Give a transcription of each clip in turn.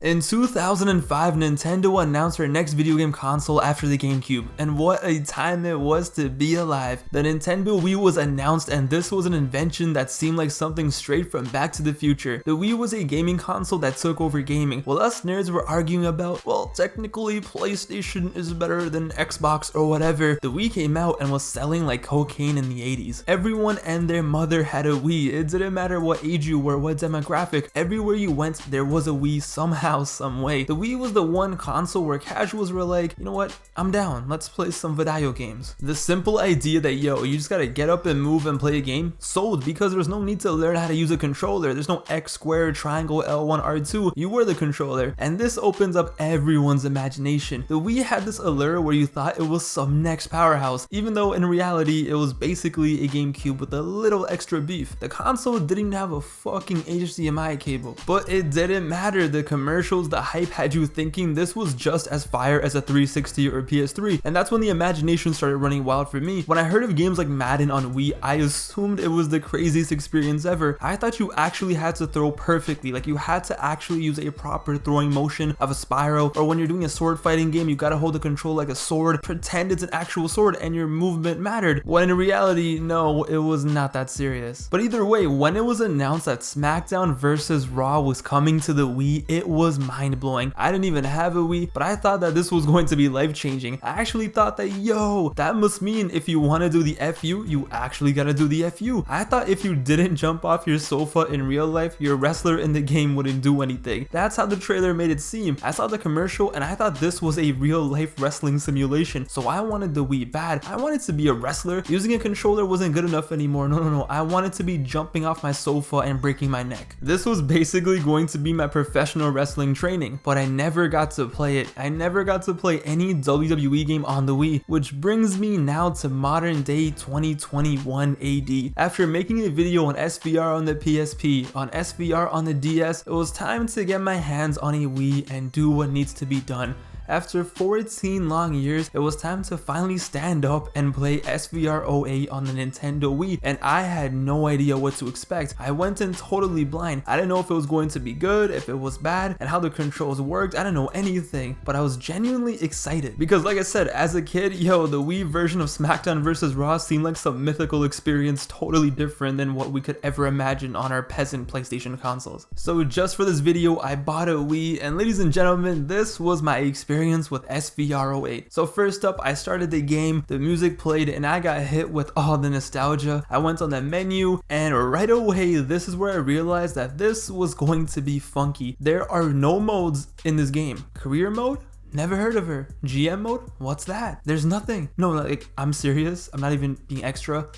In 2005, Nintendo announced their next video game console after the GameCube, and what a time it was to be alive. The Nintendo Wii was announced, and this was an invention that seemed like something straight from Back to the Future. The Wii was a gaming console that took over gaming, while us nerds were arguing about, well, technically PlayStation is better than Xbox or whatever. The Wii came out and was selling like cocaine in the 80s. Everyone and their mother had a Wii. It didn't matter what age you were, what demographic. Everywhere you went, there was a Wii somehow, some way. The Wii was the one console where casuals were like, you know what, I'm down, let's play some video games. The simple idea that, yo, you just gotta get up and move and play a game sold, because there's no need to learn how to use a controller. There's no X squared, triangle, L1, R2. You were the controller, and this opens up everyone's imagination. The Wii had this allure where you thought it was some next powerhouse, even though in reality it was basically a GameCube with a little extra beef. The console didn't have a fucking HDMI cable, but it didn't matter. The commercials, the hype had you thinking this was just as fire as a 360 or PS3, and that's when the imagination started running wild for me. When I heard of games like Madden on Wii, I assumed it was the craziest experience ever. I thought you actually had to throw perfectly, like you had to actually use a proper throwing motion of a spiral, or when you're doing a sword fighting game, you gotta hold the control like a sword, pretend it's an actual sword, and your movement mattered. When in reality, no, it was not that serious. But either way, when it was announced that Smackdown versus Raw was coming to the Wii, it was mind-blowing. I didn't even have a Wii, but I thought that this was going to be life-changing. I actually thought that, yo, that must mean if you want to do the FU, you actually gotta do the FU. I thought if you didn't jump off your sofa in real life, your wrestler in the game wouldn't do anything. That's how the trailer made it seem. I saw the commercial and I thought this was a real-life wrestling simulation, so I wanted the Wii bad. I wanted to be a wrestler. Using a controller wasn't good enough anymore. No. I wanted to be jumping off my sofa and breaking my neck. This was basically going to be my professional wrestling training, but I never got to play it. I never got to play any WWE game on the Wii, which brings me now to modern day 2021 AD. After making a video on SVR on the PSP, on SVR on the DS, it was time to get my hands on a Wii and do what needs to be done. After 14 long years, it was time to finally stand up and play SVR 08 on the Nintendo Wii, and I had no idea what to expect. I went in totally blind. I didn't know if it was going to be good, if it was bad, and how the controls worked. I didn't know anything, but I was genuinely excited because, like I said, as a kid, yo, the Wii version of Smackdown vs. Raw seemed like some mythical experience, totally different than what we could ever imagine on our peasant PlayStation consoles. So just for this video, I bought a Wii, and ladies and gentlemen, this was my experience with SVR 08. So first up, I started the game, the music played, and I got hit with all the nostalgia. I went on the menu, and right away, this is where I realized that this was going to be funky. There are no modes in this game. Career mode? Never heard of her. GM mode? What's that? There's nothing. No, like, I'm serious. I'm not even being extra.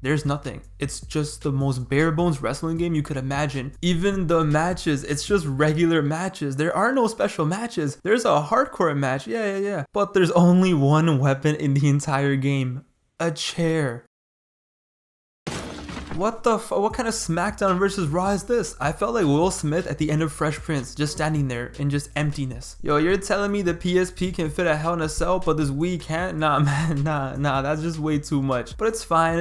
There's nothing. It's just the most bare bones wrestling game you could imagine. Even the matches, it's just regular matches. There are no special matches. There's a hardcore match, yeah. But there's only one weapon in the entire game. A chair. What kind of Smackdown versus Raw is this? I felt like Will Smith at the end of Fresh Prince, just standing there in just emptiness. Yo, you're telling me the PSP can fit a Hell in a Cell, but this Wii can't? Nah, man, nah, that's just way too much. But it's fine.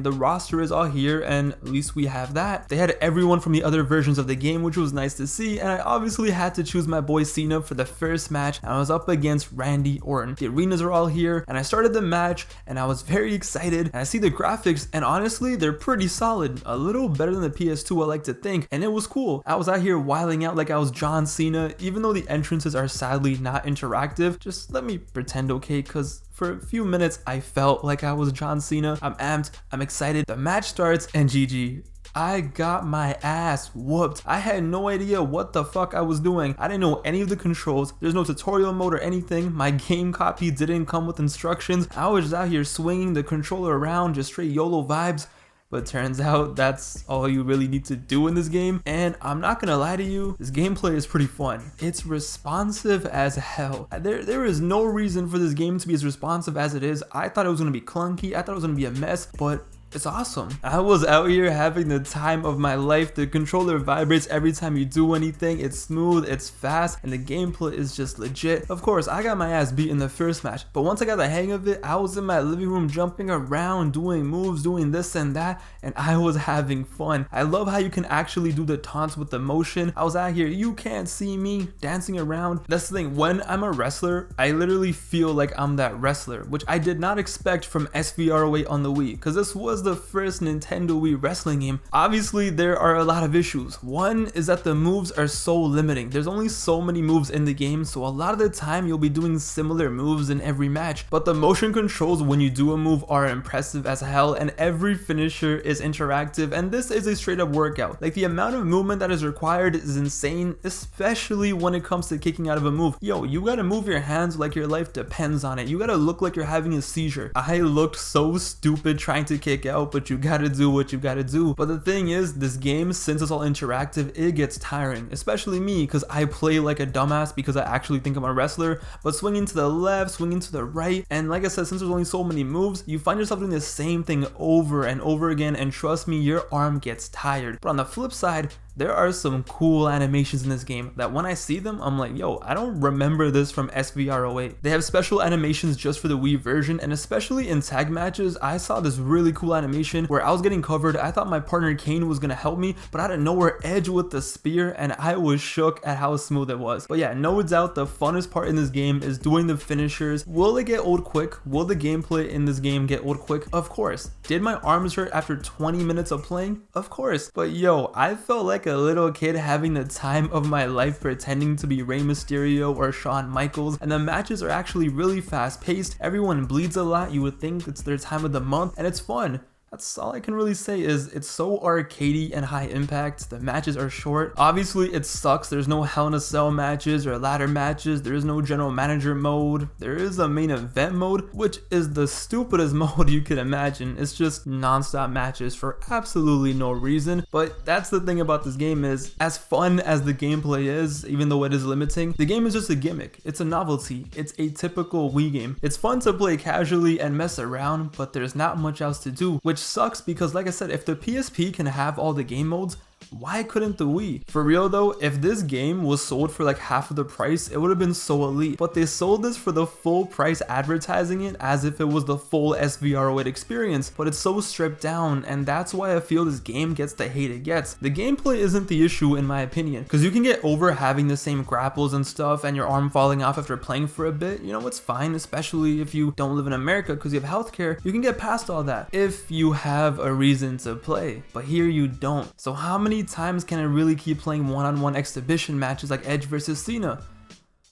The roster is all here, and at least we have that. They had everyone from the other versions of the game, which was nice to see, and I obviously had to choose my boy Cena for the first match, and I was up against Randy Orton. The arenas are all here, and I started the match, and I was very excited, and I see the graphics, and honestly, they're pretty solid, a little better than the PS2 I like to think, and it was cool. I was out here wiling out like I was John Cena, even though the entrances are sadly not interactive. Just let me pretend, okay, because for a few minutes I felt like I was John Cena. I'm amped, I'm excited. The match starts and GG. I got my ass whooped. I had no idea what the fuck I was doing. I didn't know any of the controls. There's no tutorial mode or anything. My game copy didn't come with instructions. I was just out here swinging the controller around, just straight YOLO vibes. But turns out that's all you really need to do in this game. And I'm not gonna lie to you, this gameplay is pretty fun. It's responsive as hell. There is no reason for this game to be as responsive as it is. I thought it was gonna be clunky. I thought it was gonna be a mess, but It's awesome. I was out here having the time of my life. The controller vibrates every time you do anything. It's smooth, it's fast, and the gameplay is just legit. Of course, I got my ass beat in the first match, but once I got the hang of it, I was in my living room jumping around, doing moves, doing this and that, and I was having fun. I love how you can actually do the taunts with the motion. I was out here, you can't see me, dancing around. That's the thing, when I'm a wrestler, I literally feel like I'm that wrestler, which I did not expect from SVR08 on the Wii, because this was the first Nintendo Wii wrestling game. Obviously, there are a lot of issues. One is that the moves are so limiting. There's only so many moves in the game, so a lot of the time you'll be doing similar moves in every match, but the motion controls when you do a move are impressive as hell, and every finisher is interactive, and this is a straight up workout. Like, the amount of movement that is required is insane, especially when it comes to kicking out of a move. Yo, you gotta move your hands like your life depends on it. You gotta look like you're having a seizure. I looked so stupid trying to kick out, but you gotta do what you gotta do. But the thing is, this game, since it's all interactive, it gets tiring, especially me, because I play like a dumbass because I actually think I'm a wrestler. But swinging to the left, swinging to the right, and like I said, since there's only so many moves, you find yourself doing the same thing over and over again, and trust me, your arm gets tired. But on the flip side, there are some cool animations in this game that when I see them, I'm like, yo, I don't remember this from SVR08. They have special animations just for the Wii version, and especially in tag matches, I saw this really cool animation where I was getting covered. I thought my partner Kane was gonna help me, but out of nowhere, Edge with the spear, and I was shook at how smooth it was. But yeah, no doubt the funnest part in this game is doing the finishers. Will it get old quick? Will the gameplay in this game get old quick? Of course. Did my arms hurt after 20 minutes of playing? Of course. But yo, I felt like a little kid having the time of my life pretending to be Rey Mysterio or Shawn Michaels, and the matches are actually really fast paced. Everyone bleeds a lot. You would think it's their time of the month, and it's fun. That's all I can really say. Is it's so arcadey and high impact. The matches are short. Obviously, it sucks. There's no Hell in a Cell matches or ladder matches. There is no general manager mode. There is a main event mode, which is the stupidest mode you could imagine. It's just non-stop matches for absolutely no reason. But that's the thing about this game, is as fun as the gameplay is, even though it is limiting, the game is just a gimmick. It's a novelty. It's a typical Wii game. It's fun to play casually and mess around, but there's not much else to do, which sucks because, like I said, if the PSP can have all the game modes, why couldn't the Wii? For real though, if this game was sold for like half of the price, it would have been so elite. But they sold this for the full price, advertising it as if it was the full SVR08 experience, but it's so stripped down, and that's why I feel this game gets the hate it gets. The gameplay isn't the issue in my opinion, because you can get over having the same grapples and stuff and your arm falling off after playing for a bit. You know, it's fine, especially if you don't live in America because you have healthcare. You can get past all that if you have a reason to play, but here you don't. So how many times can I really keep playing one-on-one exhibition matches like Edge versus Cena?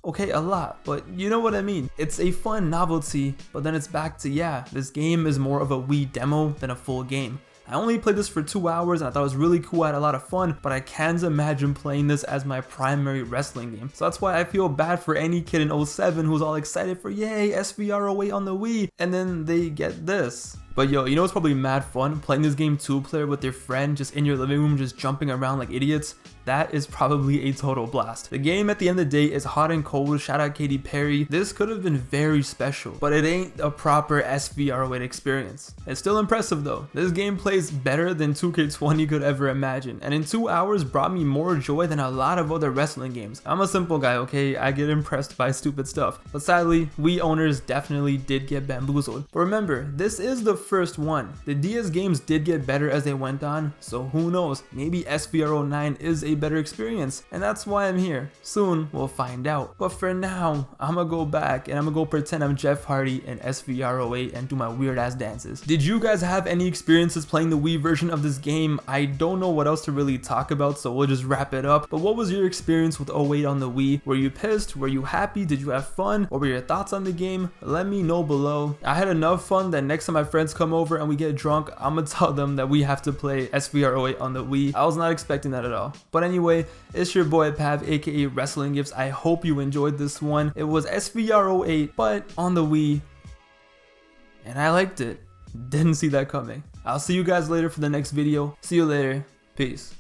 Okay, a lot, but you know what I mean. It's a fun novelty, but then it's back to, yeah, this game is more of a Wii demo than a full game. I only played this for 2 hours and I thought it was really cool, I had a lot of fun, but I can't imagine playing this as my primary wrestling game. So that's why I feel bad for any kid in 07 who's all excited for, yay, SVR08 on the Wii, and then they get this. But yo, you know what's probably mad fun? Playing this game 2-player with your friend, just in your living room, just jumping around like idiots. That is probably a total blast. The game at the end of the day is hot and cold. Shout out Katy Perry. This could have been very special, but it ain't a proper SVR08 experience. It's still impressive though. This game plays better than 2K20 could ever imagine, and in 2 hours brought me more joy than a lot of other wrestling games. I'm a simple guy, okay? I get impressed by stupid stuff, but sadly, Wii owners definitely did get bamboozled. But remember, this is the first one. The DS games did get better as they went on, so who knows? Maybe SVR09 is a better experience, and that's why I'm here. Soon we'll find out. But for now, I'm gonna go back and I'm gonna go pretend I'm Jeff Hardy in SVR08 and do my weird ass dances. Did you guys have any experiences playing the Wii version of this game? I don't know what else to really talk about, so we'll just wrap it up. But what was your experience with 08 on the Wii? Were you pissed? Were you happy? Did you have fun? What were your thoughts on the game? Let me know below. I had enough fun that next time my friends come over and we get drunk, I'm gonna tell them that we have to play SVR08 on the Wii. I was not expecting that at all. But anyway, it's your boy Pav, aka WrestlinGifs. I hope you enjoyed this one. It was SVR08, but on the Wii, and I liked it. Didn't see that coming. I'll see you guys later for the next video. See you later. Peace.